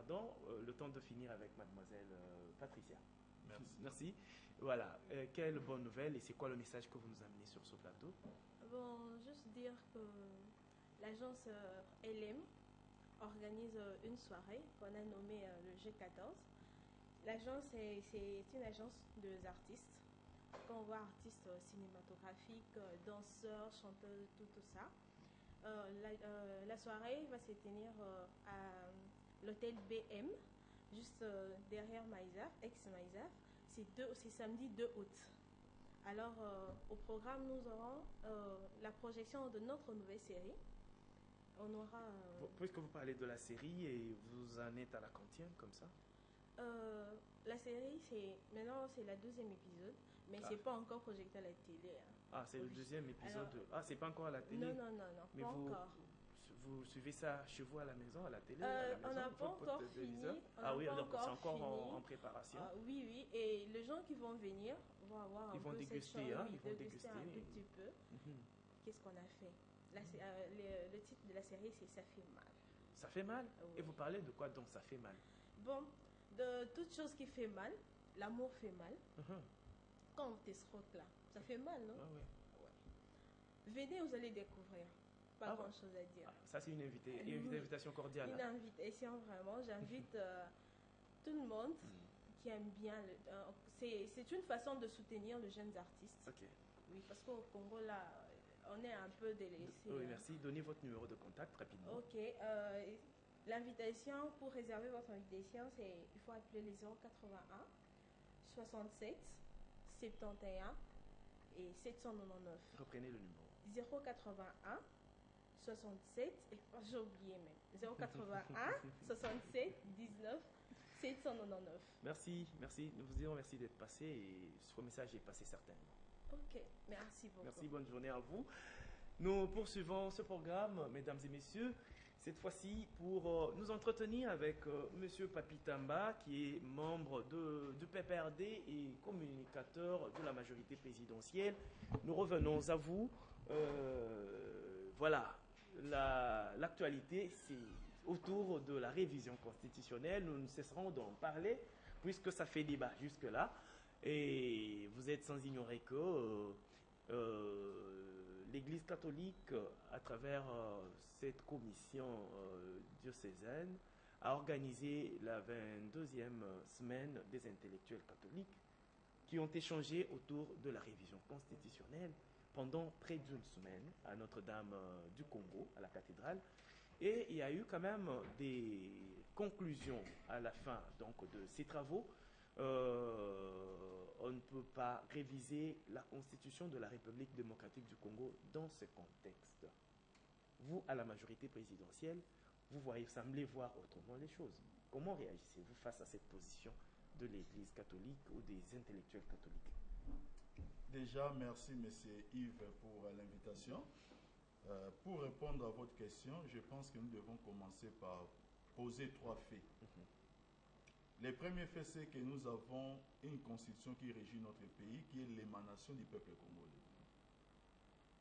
pardon, le temps de finir avec mademoiselle Patricia. Merci. Merci. Voilà. Quelle bonne nouvelle et c'est quoi le message que vous nous amenez sur ce plateau? Bon, juste dire que l'agence LM organise une soirée qu'on a nommée le G14. L'agence, c'est une agence d'artistes. Quand on voit artistes cinématographiques, danseurs, chanteurs, tout ça. La soirée va se tenir à l'hôtel BM, juste derrière Maïsaf, ex-Maïsaf. C'est samedi 2 août. Alors, au programme, nous aurons la projection de notre nouvelle série. On aura... Puisque vous parlez de la série et vous en êtes à la quantième, comme ça? La série, maintenant, c'est la 12e épisode, mais c'est pas encore projeté à la télé. Hein. Ah, c'est le 2e épisode. Alors, c'est pas encore à la télé? Non, mais pas vous, encore. Vous suivez ça chez vous à la maison, à la télé, on n'a pas encore fini. Donc c'est encore en préparation. Oui. Et les gens qui vont venir vont avoir ils vont déguster, ils vont déguster un tout petit peu. Qu'est-ce qu'on a fait? Le titre de la série, c'est Ça fait mal. Ça fait mal? Oui. Et vous parlez de quoi donc ça fait mal? Bon, de toute chose qui fait mal, l'amour fait mal. Quand on t'escroque là, ça fait mal, non? Ouais. Venez, vous allez découvrir. Pas grand chose à dire. Ça, c'est une invitation cordiale. Une invitation, vraiment. J'invite tout le monde qui aime bien. C'est une façon de soutenir les jeunes artistes. Ok. Oui, parce qu'au Congo, là, on est un peu délaissé. Oui, merci. Donnez votre numéro de contact rapidement. Ok. L'invitation, pour réserver votre invitation, il faut appeler les 081 67 71 et 799. Reprenez le numéro. 081 67, j'ai oublié même, 081 67 19 799. Merci. Nous vous disons merci d'être passé et ce message est passé certainement. Ok, merci beaucoup. Merci, bonne journée à vous. Nous poursuivons ce programme, mesdames et messieurs, cette fois-ci pour nous entretenir avec Monsieur Papitamba, qui est membre du PPRD et communicateur de la majorité présidentielle. Nous revenons à vous. Voilà, l'actualité, c'est autour de la révision constitutionnelle. Nous ne cesserons d'en parler, puisque ça fait débat jusque-là. Et vous êtes sans ignorer que l'Église catholique, à travers cette commission diocésaine, a organisé la 22e semaine des intellectuels catholiques qui ont échangé autour de la révision constitutionnelle pendant près d'une semaine à Notre-Dame du Congo, à la cathédrale. Et il y a eu quand même des conclusions à la fin donc, de ces travaux. On ne peut pas réviser la constitution de la République démocratique du Congo dans ce contexte. Vous, à la majorité présidentielle, vous semblez voir autrement les choses. Comment réagissez-vous face à cette position de l'Église catholique ou des intellectuels catholiques? Déjà, merci M. Yves pour l'invitation. Pour répondre à votre question, je pense que nous devons commencer par poser 3 faits. Le premier fait, c'est que nous avons une constitution qui régit notre pays, qui est l'émanation du peuple congolais.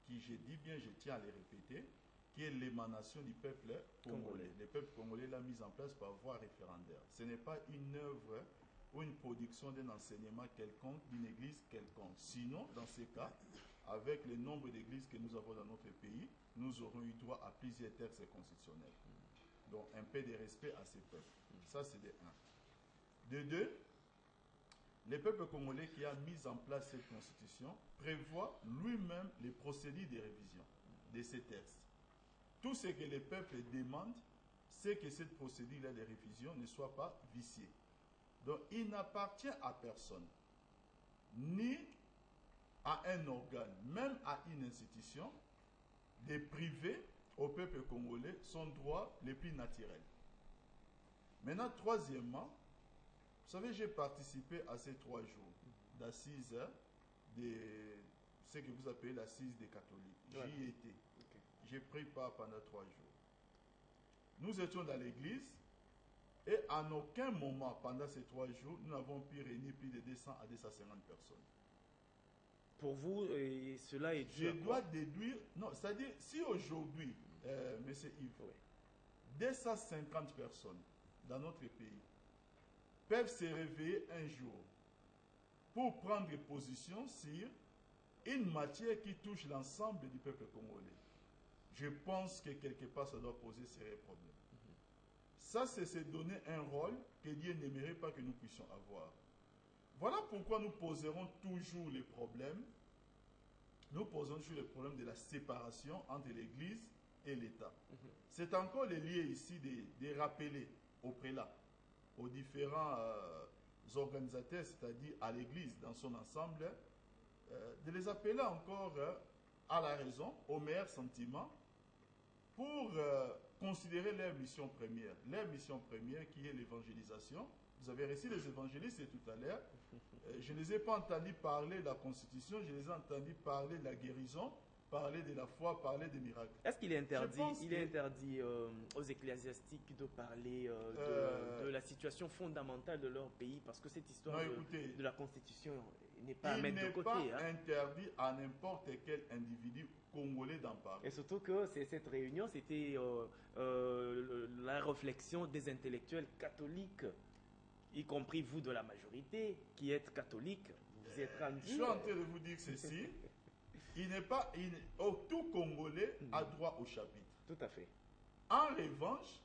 Qui, je dis bien, je tiens à le répéter, qui est l'émanation du peuple congolais. Le peuple congolais l'a mise en place par voie référendaire. Ce n'est pas une œuvre ou une production d'un enseignement quelconque, d'une église quelconque. Sinon, dans ces cas, avec le nombre d'églises que nous avons dans notre pays, nous aurons eu droit à plusieurs textes constitutionnels. Donc, un peu de respect à ces peuples. Ça, c'est de 1. De 2, le peuple congolais qui a mis en place cette constitution prévoit lui-même les procédures de révision de ces textes. Tout ce que le peuple demande, c'est que cette procédure de révision ne soit pas viciée. Donc, il n'appartient à personne, ni à un organe, même à une institution, de priver au peuple congolais son droit le plus naturel. Maintenant, troisièmement, vous savez, j'ai participé à ces 3 jours d'assises de ce que vous appelez l'assise des catholiques. J'y étais. Okay. J'ai pris part pendant 3 jours. Nous étions dans l'église et en aucun moment pendant ces 3 jours, nous n'avons pu réunir plus de 200 à 250 personnes. Pour vous, cela est dû Je dois déduire... Non, c'est-à-dire, si aujourd'hui, M. Yves, 250 personnes dans notre pays peuvent se réveiller un jour pour prendre position sur une matière qui touche l'ensemble du peuple congolais, je pense que quelque part ça doit poser sérieux problèmes. Ça, c'est se donner un rôle que Dieu n'aimerait pas que nous puissions avoir. Voilà pourquoi nous poserons toujours les problèmes. Nous posons toujours le problème de la séparation entre l'Église et l'État. C'est encore le lieu ici de rappeler aux prélats, aux différents organisateurs, c'est-à-dire à l'Église dans son ensemble, de les appeler encore à la raison, au meilleur sentiment, pour considérer leur mission première. Leur mission première qui est l'évangélisation. Vous avez reçu les évangélistes tout à l'heure. Je ne les ai pas entendus parler de la Constitution, je les ai entendus parler de la guérison, parler de la foi, parler des miracles. Est-ce qu'il est interdit, aux ecclésiastiques de parler de la situation fondamentale de leur pays, parce que cette histoire de la Constitution n'est pas à mettre de côté. Il n'est pas interdit à n'importe quel individu congolais d'en parler. Et surtout que cette réunion, c'était la réflexion des intellectuels catholiques, y compris vous de la majorité, qui êtes catholique. Vous êtes rendu. Je suis en train de vous dire ceci. Tout Congolais a droit au chapitre. Tout à fait. En revanche,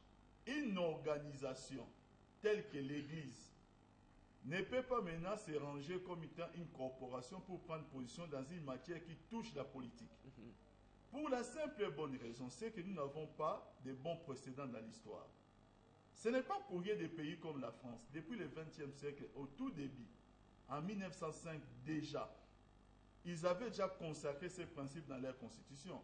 une organisation telle que l'Église ne peut pas maintenant se ranger comme étant une corporation pour prendre position dans une matière qui touche la politique. Pour la simple et bonne raison, c'est que nous n'avons pas de bons précédents dans l'histoire. Ce n'est pas pour rien des pays comme la France, depuis le XXe siècle, au tout début, en 1905 déjà, ils avaient déjà consacré ces principes dans leur constitution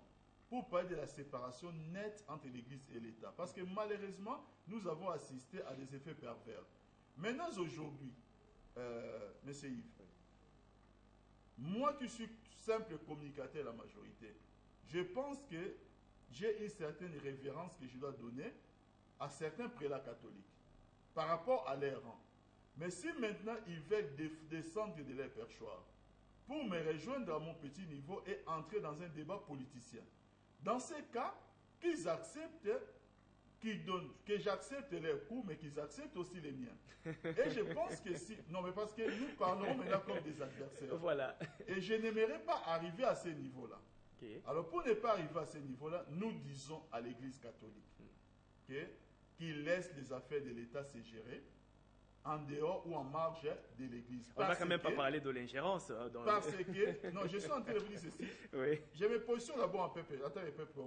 pour parler de la séparation nette entre l'Église et l'État. Parce que malheureusement, nous avons assisté à des effets pervers. Maintenant, aujourd'hui, M. Yves, moi qui suis simple communicateur de la majorité, je pense que j'ai une certaine révérence que je dois donner à certains prélats catholiques par rapport à leur rang. Mais si maintenant ils veulent descendre de leur perchoir pour me rejoindre à mon petit niveau et entrer dans un débat politicien, dans ces cas, qu'ils acceptent, que j'accepte leurs coups, mais qu'ils acceptent aussi les miens. Et je pense que si... Non, mais parce que nous parlons maintenant comme des adversaires. Voilà. Et je n'aimerais pas arriver à ce niveau-là. Okay. Alors, pour ne pas arriver à ce niveau-là, nous disons à l'Église catholique qu'il laisse les affaires de l'État se gérer en dehors ou en marge de l'Église. On ne va quand même pas parler de l'ingérence. Parce que, non, je suis en train de vous dire ceci. Oui. Je me positionne d'abord en peuple,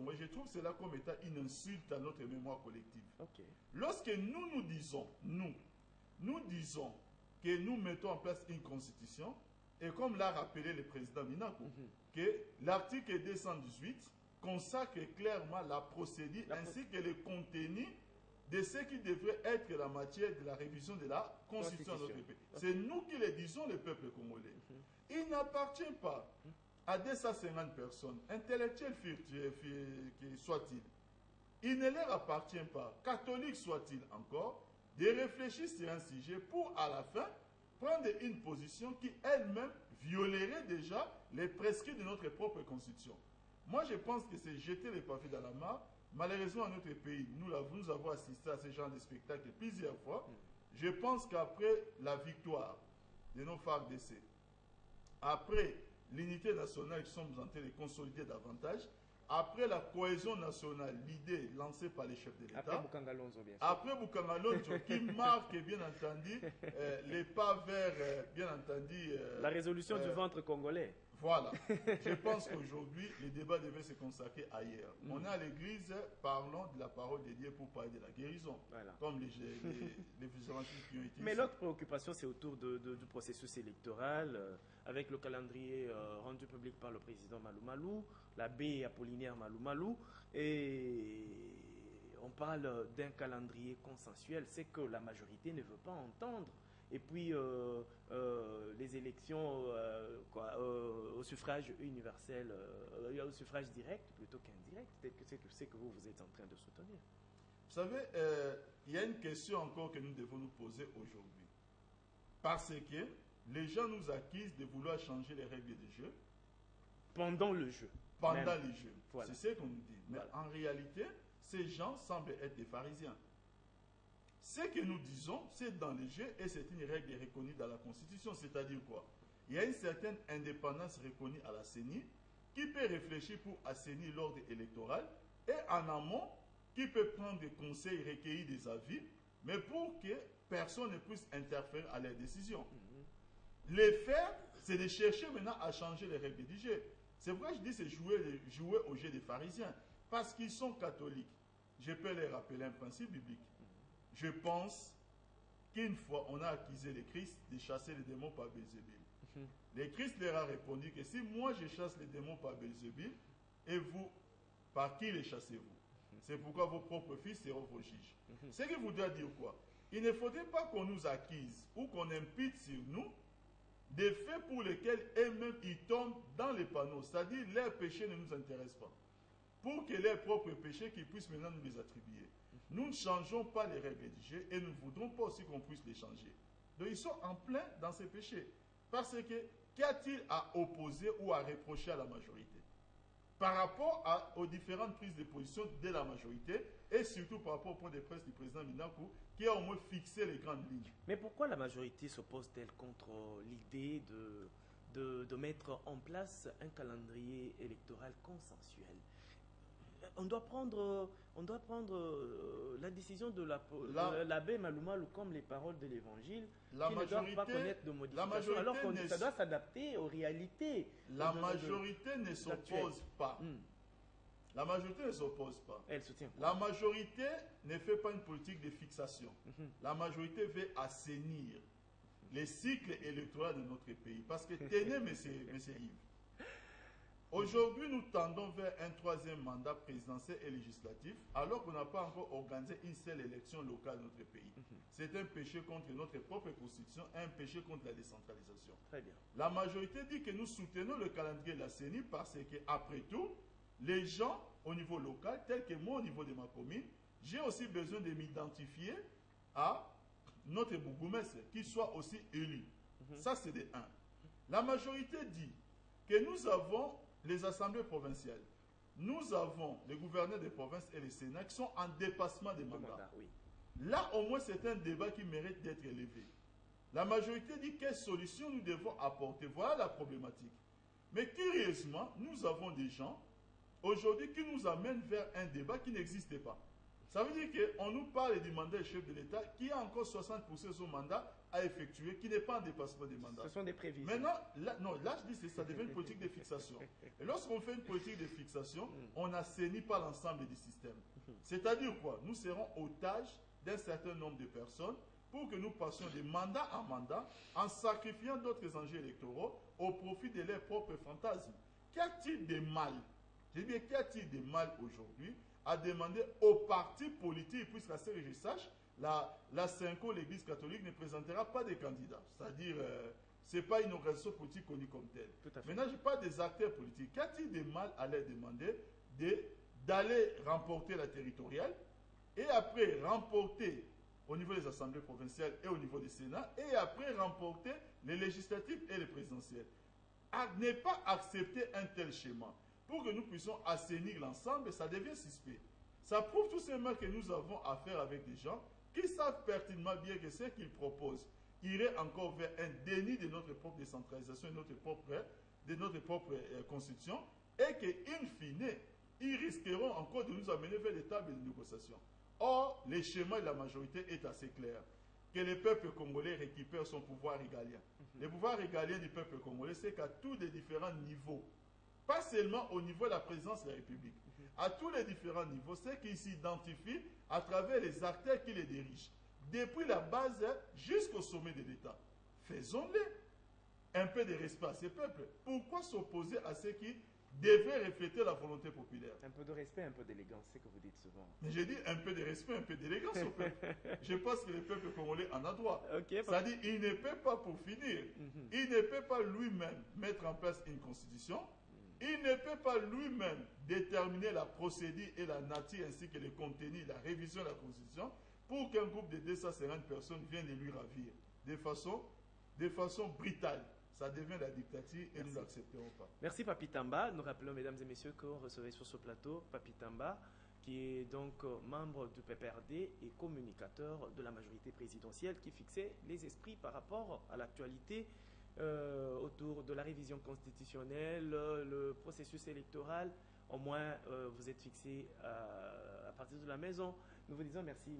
moi, je trouve cela comme étant une insulte à notre mémoire collective. Okay. Lorsque nous disons, nous disons que nous mettons en place une constitution, et comme l'a rappelé le président Minaku, que l'article 218 consacre clairement la procédure ainsi que le contenu de ce qui devrait être la matière de la révision de la Constitution de notre pays. C'est nous qui le disons, le peuple congolais. Il n'appartient pas à 250 personnes, intellectuels soient-ils. Il ne leur appartient pas, catholiques soient-ils encore, de réfléchir sur un sujet pour, à la fin, prendre une position qui elle-même violerait déjà les prescrits de notre propre Constitution. Moi, je pense que c'est jeter les papiers dans la mare. Malheureusement, dans notre pays, nous avons assisté à ce genre de spectacle plusieurs fois. Je pense qu'après la victoire de nos FARDC, après l'unité nationale que nous sommes en train de consolider davantage, après la cohésion nationale, l'idée lancée par les chefs de l'État, après Bukangalonzo, qui marque bien entendu les pas vers, bien entendu... la résolution du ventre congolais. Voilà. Je pense qu'aujourd'hui, le débat devait se consacrer ailleurs. On est à l'église, parlons de la parole de Dieu pour parler de la guérison. Voilà. Comme les évangélistes qui ont été... Mais l'autre préoccupation, c'est autour du processus électoral, avec le calendrier rendu public par le président Malou Malou, l'abbé Apollinaire Malou Malou, et on parle d'un calendrier consensuel, c'est que la majorité ne veut pas entendre. Et puis les élections au suffrage universel, au suffrage direct plutôt qu'indirect, peut-être que c'est que vous êtes en train de soutenir. Vous savez, il y a une question encore que nous devons nous poser aujourd'hui. Parce que les gens nous accusent de vouloir changer les règles du jeu. Pendant le jeu. Pendant les jeux. Voilà. C'est ce qu'on nous dit. Mais voilà. En réalité, ces gens semblent être des pharisiens. Ce que nous disons, c'est dans les jeux et c'est une règle reconnue dans la Constitution. C'est-à-dire quoi? Il y a une certaine indépendance reconnue à la CENI qui peut réfléchir pour assainir l'ordre électoral et en amont qui peut prendre des conseils, recueillir des avis, mais pour que personne ne puisse interférer à leurs décisions. Les faire, c'est de chercher maintenant à changer les règles du jeu. C'est pourquoi je dis c'est jouer au jeu des pharisiens. Parce qu'ils sont catholiques. Je peux leur rappeler un principe biblique. Je pense qu'une fois on a accusé le Christ de chasser les démons par Belzébul. Le Christ leur a répondu que si moi je chasse les démons par Belzébul, et vous, par qui les chassez-vous? C'est pourquoi vos propres fils seront vos juges. Ce qui voudrait dire quoi? Il ne faudrait pas qu'on nous accuse ou qu'on impute sur nous des faits pour lesquels eux-mêmes ils tombent dans les panneaux. C'est-à-dire leurs péchés ne nous intéressent pas. Pour que leurs propres péchés qu'ils puissent maintenant nous les attribuer. Nous ne changeons pas les règles du jeu et nous ne voudrons pas aussi qu'on puisse les changer. Donc ils sont en plein dans ces péchés. Parce que qu'y a-t-il à opposer ou à reprocher à la majorité par rapport aux différentes prises de position de la majorité et surtout par rapport au point de presse du président Minakou qui a au moins fixé les grandes lignes. Mais pourquoi la majorité s'oppose-t-elle contre l'idée de mettre en place un calendrier électoral consensuel? On doit prendre la décision de l'abbé Malumalu comme les paroles de l'évangile qui ne doivent pas connaître de modification alors que ça doit s'adapter aux réalités. La majorité ne s'oppose pas. La majorité ne s'oppose pas. Elle soutient. La majorité ne fait pas une politique de fixation. La majorité veut assainir les cycles électoraux de notre pays. Parce que tenez, monsieur Yves, aujourd'hui, nous tendons vers un troisième mandat présidentiel et législatif, alors qu'on n'a pas encore organisé une seule élection locale dans notre pays. C'est un péché contre notre propre constitution, un péché contre la décentralisation. Très bien. La majorité dit que nous soutenons le calendrier de la CENI parce que, après tout, les gens au niveau local, tels que moi au niveau de ma commune, j'ai aussi besoin de m'identifier à notre bourgmestre, qui soit aussi élu. Ça, c'est de 1. La majorité dit que nous avons les assemblées provinciales. Nous avons les gouverneurs des provinces et les sénats qui sont en dépassement des mandats. Oui. Là, au moins, c'est un débat qui mérite d'être élevé. La majorité dit quelle solution nous devons apporter. Voilà la problématique. Mais curieusement, nous avons des gens aujourd'hui qui nous amènent vers un débat qui n'existait pas. Ça veut dire qu'on nous parle du mandat du chef de l'État qui a encore 60% de son mandat à effectuer, qui n'est pas en dépassement des mandats. Ce sont des prévisions. Maintenant, là je dis que ça devient une politique de fixation. Et lorsqu'on fait une politique de fixation, on n'assainit pas l'ensemble du système. C'est-à-dire quoi? Nous serons otages d'un certain nombre de personnes pour que nous passions de mandat en mandat en sacrifiant d'autres enjeux électoraux au profit de leurs propres fantasmes. Qu'y a-t-il de mal? Je dis bien, qu'y a-t-il de mal aujourd'hui à demander aux partis politiques, puisque la CRG sache, la Cinco, l'Église catholique, ne présentera pas de candidats. C'est-à-dire, ce n'est pas une organisation politique connue comme telle. Maintenant, je parle des acteurs politiques. Qu'y a-t-il de mal à leur demander d'aller remporter la territoriale et après remporter au niveau des assemblées provinciales et au niveau des sénats et après remporter les législatives et les présidentielles? À ne pas accepter un tel schéma pour que nous puissions assainir l'ensemble, ça devient suspect. Ça prouve tout simplement que nous avons affaire avec des gens qui savent pertinemment bien que ce qu'ils proposent irait encore vers un déni de notre propre décentralisation et de notre propre constitution et que, in fine, ils risqueront encore de nous amener vers des tables de négociation. Or, le schéma de la majorité est assez clair. Que le peuple congolais récupère son pouvoir régalien. Le pouvoir régalien du peuple congolais, c'est qu'à tous les différents niveaux, pas seulement au niveau de la présidence de la République, à tous les différents niveaux, c'est qu'ils s'identifient à travers les acteurs qui les dirigent, depuis la base jusqu'au sommet de l'État. Faisons-le. Un peu de respect à ces peuples. Pourquoi s'opposer à ceux qui devaient refléter la volonté populaire? Un peu de respect, un peu d'élégance, c'est ce que vous dites souvent. Mais j'ai dit un peu de respect, un peu d'élégance au peuple. Je pense que le peuple congolais en a droit. Okay, c'est-à-dire qu'il ne peut pas, pour finir, il ne peut pas lui-même mettre en place une constitution. Il ne peut pas lui-même déterminer la procédure et la nature ainsi que le contenu, la révision de la Constitution pour qu'un groupe de 250 personnes vienne de lui ravir de façon brutale. Ça devient la dictature et nous ne l'accepterons pas. Merci Papi Tamba. Nous rappelons, mesdames et messieurs, qu'on recevait sur ce plateau Papi Tamba, qui est donc membre du PPRD et communicateur de la majorité présidentielle, qui fixait les esprits par rapport à l'actualité autour de la révision constitutionnelle, le processus électoral. Au moins, vous êtes fixé à partir de la maison. Nous vous disons merci,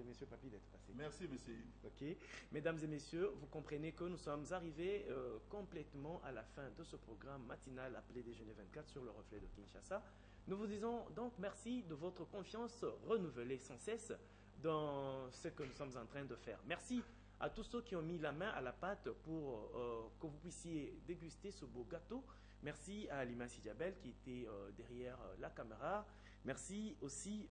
monsieur Papi, d'être passé. Merci, monsieur. Ok. Mesdames et messieurs, vous comprenez que nous sommes arrivés complètement à la fin de ce programme matinal appelé Déjeuner 24 sur le reflet de Kinshasa. Nous vous disons donc merci de votre confiance renouvelée sans cesse dans ce que nous sommes en train de faire. Merci à tous ceux qui ont mis la main à la pâte pour que vous puissiez déguster ce beau gâteau. Merci à Alima Sidiabel qui était derrière la caméra. Merci aussi